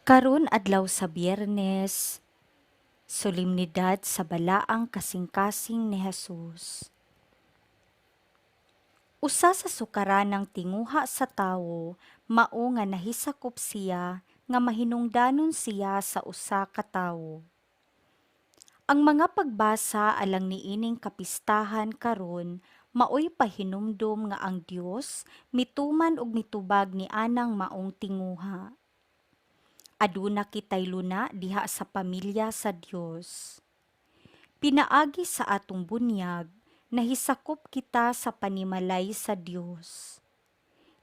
Karon adlaw sa Biyernes, solemnidad sa balaang kasing-kasing ni Jesus. Usa sa sukaranang tinguha sa tawo, mao nga nahisakop siya nga mahinungdanon siya sa usa ka tawo. Ang mga pagbasa alang niining kapistahan karon maoy pahinumdom nga ang Dios mituman og mitubag ni anang maong tinguha. Aduna kitay luna diha sa pamilya sa Dios. Pinaagi sa atong bunyag, nahisakop kita sa panimalay sa Dios.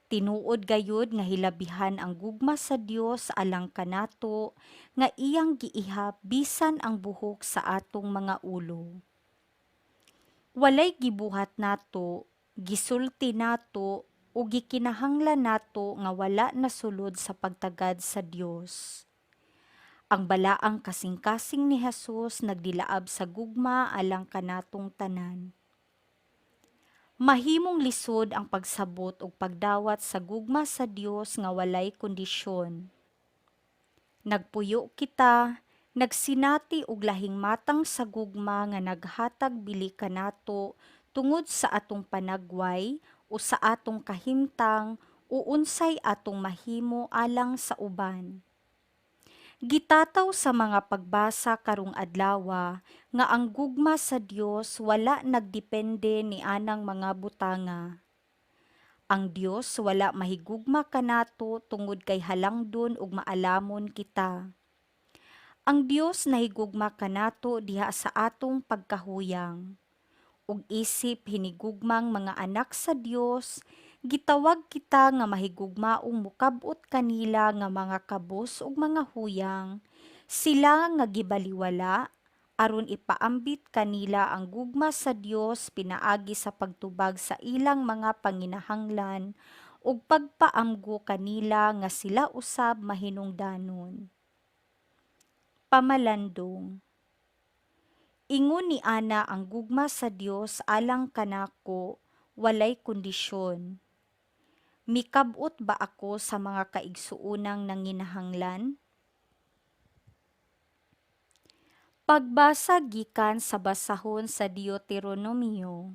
Tinuod gayud nga hilabihan ang gugma sa Dios alang kanato nga iyang giihap bisan ang buhok sa atong mga ulo. Walay gibuhat nato, gisulti nato o gikinahanglan nato nga wala nasulod sa pagtagad sa Dios. Ang balaang kasing-kasing ni Jesus nagdilaab sa gugma alang kanatong tanan. Mahimong lisod ang pagsabot ug pagdawat sa gugma sa Dios nga walay kondisyon. Nagpuyo kita, nagsinati og lahing matang sa gugma nga naghatag bili kanato tungod sa atong panagway o sa atong kahimtang o unsay atong mahimo alang sa uban. Gitataw sa mga pagbasa karong adlawa nga ang gugma sa Dios wala nagdepende ni anang mga butanga. Ang Dios wala mahigugma kanato tungod kay halangdon ug maalamon kita. Ang Dios nahigugma kanato diha sa atong pagkahuyang. Ug isip hinigugmang mga anak sa Dios, gitawag kita nga mahigugmaong mukab-ot kanila nga mga kabus ug mga huyang, sila nga gibaliwala aron ipaambit kanila ang gugma sa Dios pinaagi sa pagtubag sa ilang mga panginahanglan ug pagpaamgo kanila nga sila usab mahinungdanon. Pamalandong. Ingon ni ana ang gugma sa Dios alang kanako, walay kondisyon. Mikabot ba ako sa mga kaigsuonang nanginahanglan? Pagbasa gikan sa basahon sa Deuteronomio.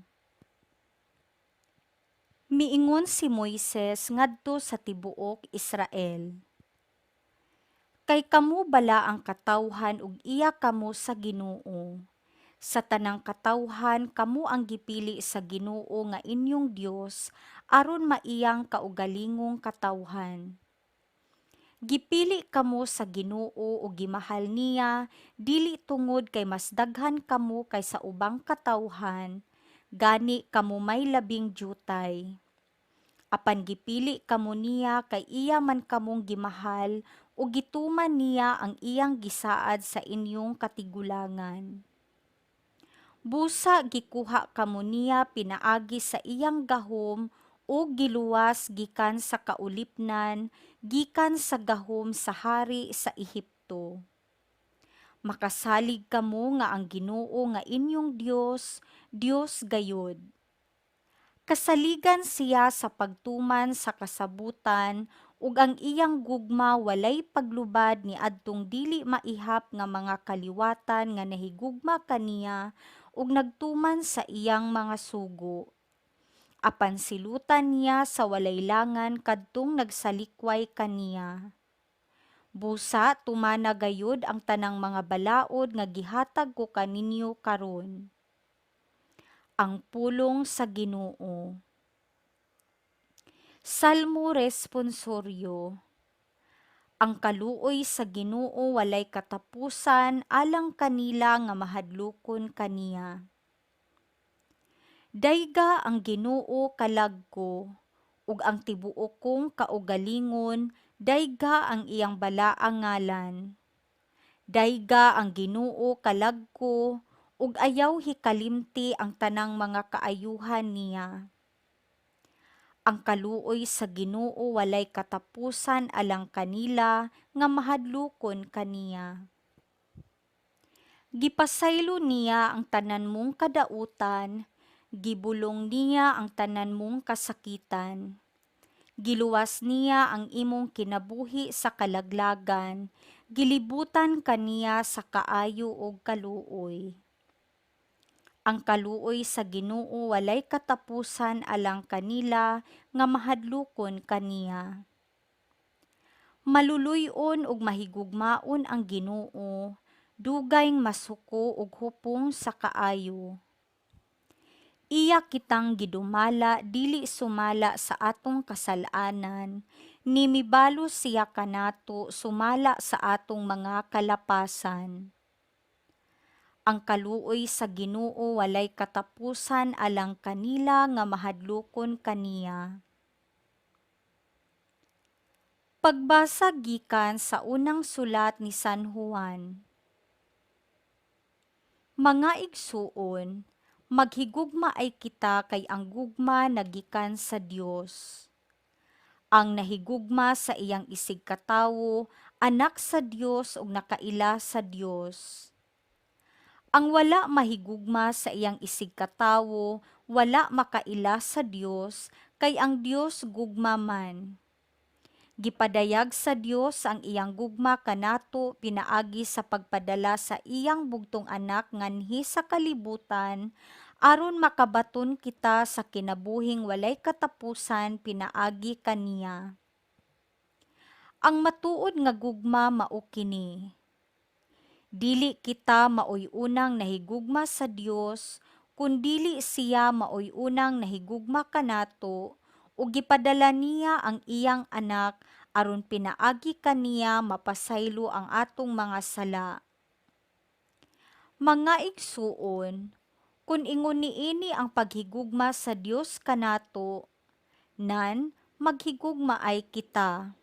Miingon si Moises ngadto sa tibuok Israel. Kay kamo bala ang katawhan ug iya kamo sa Ginoo. Sa tanang katawhan kamo ang gipili sa Ginoo nga inyong Dios aron maiyang kaugalingong katawhan. Gipili kamo sa Ginoo ug gimahal niya dili tungod kay mas daghan kamo kaysa ubang katawhan, gani kamo may labing jutay. Apan gipili kamo niya kay iya man kamong gimahal ug gituman niya ang iyang gisaad sa inyong katigulangan. Busa gikuha kamo niya pinaagi sa iyang gahom o giluwas gikan sa kaulipnan, gikan sa gahom sa hari sa Ehipto. Makasalig kamo nga ang Ginoo nga inyong Dios, Dios gayod. Kasaligan siya sa pagtuman sa kasabutan ug ang iyang gugma walay paglubad ni adtong dili maihap nga mga kaliwatan nga nahigugma kaniya ug nagtuman sa iyang mga sugo. Apan silutan niya sa walay langan kadtong nagsalikway kaniya. Busa tumana gayud ang tanang mga balaod nga gihatag ko kaninyo karon. Ang pulong sa Ginoo. Salmo responsoryo. Ang kaluoy sa Ginoo walay katapusan alang kanila nga mahadlokon kaniya. Dayga ang Ginoo kalagko, ug ang tibuok kong kaugalingon, dayga ang iyang balaang ngalan. Dayga ang Ginoo kalagko, ug ayaw hikalimti ang tanang mga kaayuhan niya. Ang kaluoy sa Ginoo walay katapusan alang kanila nga mahadlokon kaniya. Gipasaylo niya ang tanan mong kadautan, gibulong niya ang tanan mong kasakitan. Giluwas niya ang imong kinabuhi sa kalaglagan, gilibutan kaniya sa kaayo ug kaluoy. Ang kaluoy sa Ginoo walay katapusan alang kanila nga mahadlokon kaniya. Maluluy-on ug mahigugmaon ang Ginoo, dugayng masuko ug hupong sa kaayo. Iya kitang gidumala dili sumala sa atong kasalanan, ni mibalo siya kanato sumala sa atong mga kalapasan. Ang kaluoy sa Ginoo walay katapusan alang kanila nga mahadlokon kaniya. Pagbasa gikan sa unang sulat ni San Juan. Mga igsuon, maghigugma ay kita kay ang gugma nagikan sa Dios. Ang nahigugma sa iyang isig katawo, anak sa Dios ug nakaila sa Dios. Ang wala mahigugma sa iyang isig katawo, wala makaila sa Dios, kay ang Dios gugma man. Gipadayag sa Dios ang iyang gugma kanato pinaagi sa pagpadala sa iyang bugtong anak nganhi sa kalibutan, aron makabaton kita sa kinabuhing walay katapusan pinaagi kaniya. Ang matuod nga gugma mao kini: dili kita maoy unang nahigugma sa Dios, kundili siya maoy unang nahigugma kanato, ug gipadala niya ang iyang anak aron pinaagi kaniya mapasaylo ang atong mga sala. Mga igsuon, kung ingon niini ang paghigugma sa Dios kanato, nan maghigugma ay kita.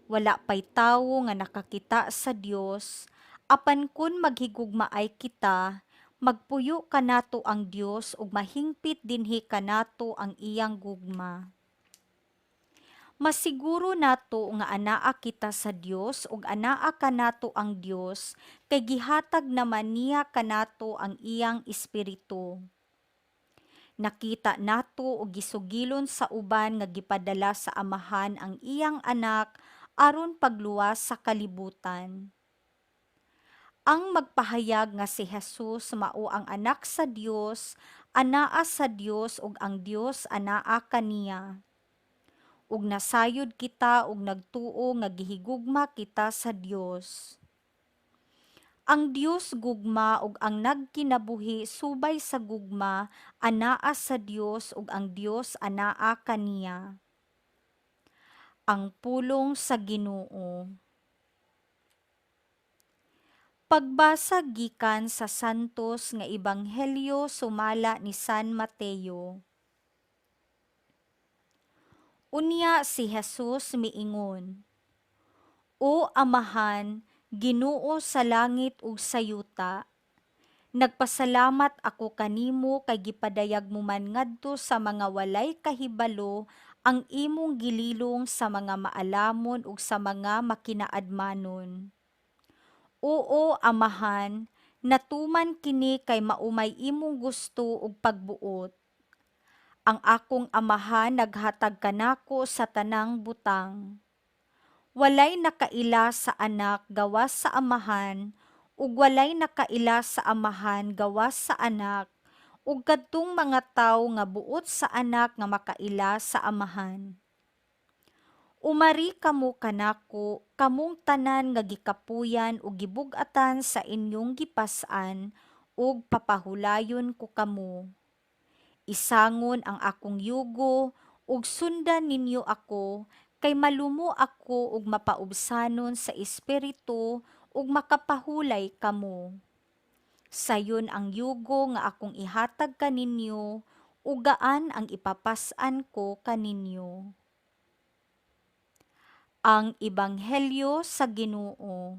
Wala pay tawo nga nakakita sa Dios, apan kun maghigugma ay kita, magpuyo kanato ang Dios ug mahingpit dinhi kanato ang iyang gugma. Masiguro nato nga anaa kita sa Dios ug anaa kanato ang Dios, kay gihatag naman niya kanato ang iyang espiritu. Nakita nato og gisugilon sa uban nga gipadala sa Amahan ang iyang anak aron pagluwas sa kalibutan. Ang magpahayag nga si Jesus mao ang anak sa Dios, anaa sa Dios ug ang Dios anaa kaniya. Ug nasayod kita ug nagtuo nga gihigugma kita sa Dios. Ang Dios gugma ug ang nagkinabuhi subay sa gugma anaa sa Dios ug ang Dios anaa kaniya. Ang pulong sa Ginoo. Pagbasa gikan sa Santos nga Ebanghelyo sumala ni San Mateo. Unya si Jesus miingon, O Amahan, Ginoo sa langit ug sa yuta, nagpasalamat ako kanimo kay gipadayag mo man ngadto sa mga walay kahibalo ang imong gililong sa mga maalamon ug sa mga makinaadmanon. Oo, Amahan, natuman kini kay maumay imong gusto ug pagbuot. Ang akong Amahan naghatag kanako sa tanang butang. Walay nakaila sa anak gawas sa Amahan, ug walay nakaila sa Amahan gawas sa anak, ug kadtong mga tawo nga buot sa anak nga makaila sa Amahan. Umari kamo kanako, kamong tanan nga gikapuyan ug gibug-atan sa inyong gipas-an, ug papahulayon ko kamo. Isangon ang akong yugo, ug sundan ninyo ako, kay malumo ako ug mapaubsanon sa espiritu, ug makapahulay kamo. Sayon ang yugo nga akong ihatag kaninyo, ug gaan ang ipapas-an ko kaninyo. Ang Ebanghelyo sa Ginoo.